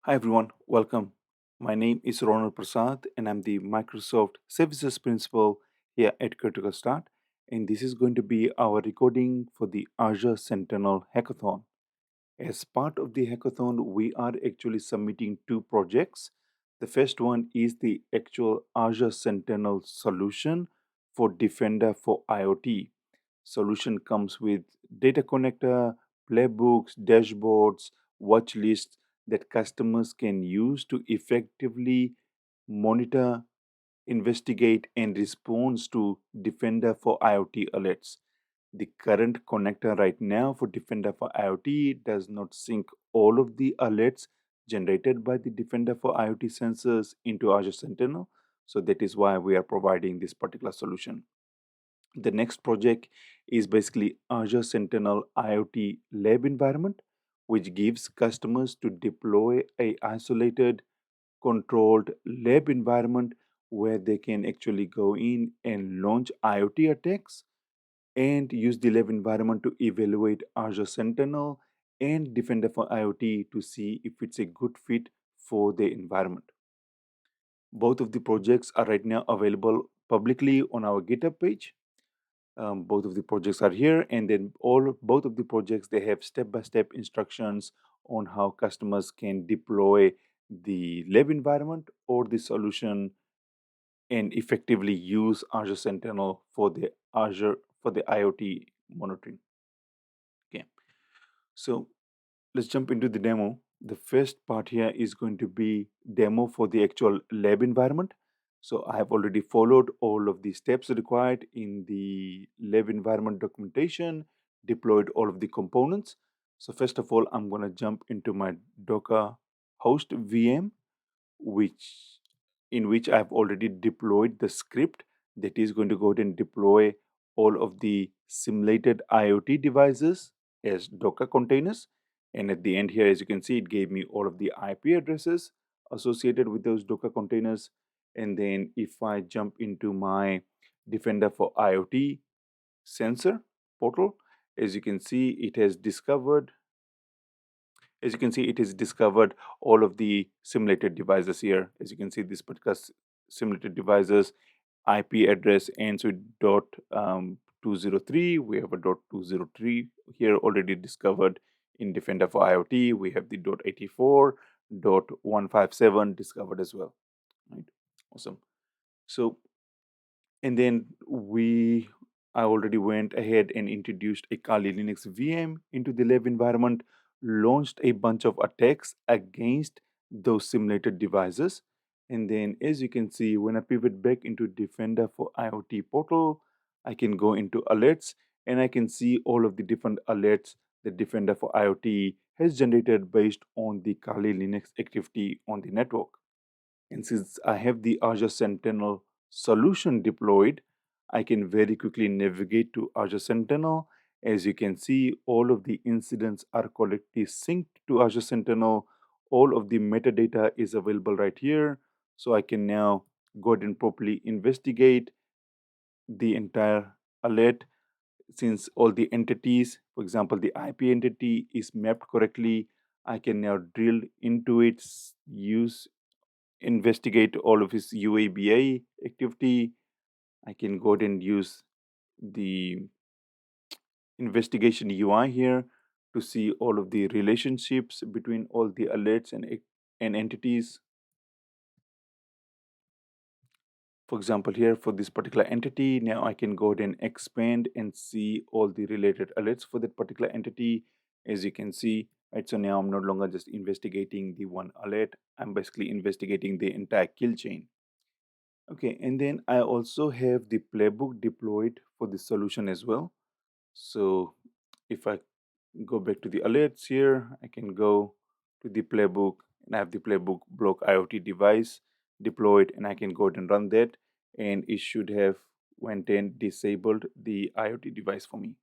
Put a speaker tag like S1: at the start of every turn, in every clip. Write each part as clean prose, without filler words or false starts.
S1: Hi everyone, welcome. My name is Ronald Prasad and I'm the Microsoft Services Principal here at Critical Start. And this is going to be our recording for the Azure Sentinel Hackathon. As part of the hackathon, we are actually submitting two projects. The first one is the actual Azure Sentinel solution for Defender for IoT. Solution comes with data connector, playbooks, dashboards, watch lists that customers can use to effectively monitor, investigate, and respond to Defender for IoT alerts. The current connector right now for Defender for IoT does not sync all of the alerts generated by the Defender for IoT sensors into Azure Sentinel. So that is why we are providing this particular solution. The next project is basically Azure Sentinel IoT lab environment, which gives customers to deploy a isolated, controlled lab environment where they can actually go in and launch IoT attacks and use the lab environment to evaluate Azure Sentinel and Defender for IoT to see if it's a good fit for the environment. Both of the projects are right now available publicly on our GitHub page. Both of the projects are here, and then both of the projects they have step-by-step instructions on how customers can deploy the lab environment or the solution and effectively use Azure Sentinel for the IoT monitoring. Okay, so let's jump into the demo. The first part here is going to be demo for the actual lab environment. So I have already followed all of the steps required in the lab environment documentation, deployed all of the components. So first of all, I'm going to jump into my Docker host VM, which in which I've already deployed the script that is going to go ahead and deploy all of the simulated IoT devices as Docker containers. And at the end here, as you can see, it gave me all of the IP addresses associated with those Docker containers. And then if I jump into my Defender for IoT sensor portal, as you can see, it has discovered all of the simulated devices here. As you can see, this particular simulated devices IP address ends with dot 203. We have a dot 203 here already discovered in Defender for IoT. We have the dot 84, dot 157 discovered as well. Right, awesome. So and then I already went ahead and introduced a Kali Linux VM into the lab environment, launched a bunch of attacks against those simulated devices. And then as you can see, when I pivot back into Defender for IoT portal, I can go into alerts and I can see all of the different alerts that Defender for IoT has generated based on the Kali Linux activity on the network. And since I have the Azure Sentinel solution deployed, I can very quickly navigate to Azure Sentinel. As you can see, all of the incidents are correctly synced to Azure Sentinel. All of the metadata is available right here. So I can now go ahead and properly investigate the entire alert since all the entities, for example, the IP entity is mapped correctly. I can now drill into it, use investigate all of his UABA activity. I can go ahead and use the investigation UI here to see all of the relationships between all the alerts and entities. For example, here for this particular entity, now I can go ahead and expand and see all the related alerts for that particular entity. As you can see, right, so now I'm no longer just investigating the one alert, I'm basically investigating the entire kill chain. Okay, and then I also have the playbook deployed for the solution as well. So if I go back to the alerts here, I can go to the playbook and I have the playbook block IoT device deployed and I can go ahead and run that and it should have went and disabled the IoT device for me.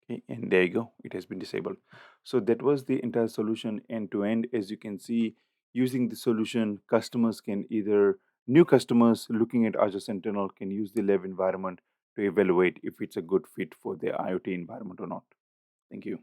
S1: Okay, and there you go, it has been disabled. So that was the entire solution end to end. As you can see, using the solution, customers can either, new customers looking at Azure Sentinel can use the lab environment to evaluate if it's a good fit for their IoT environment or not. Thank you.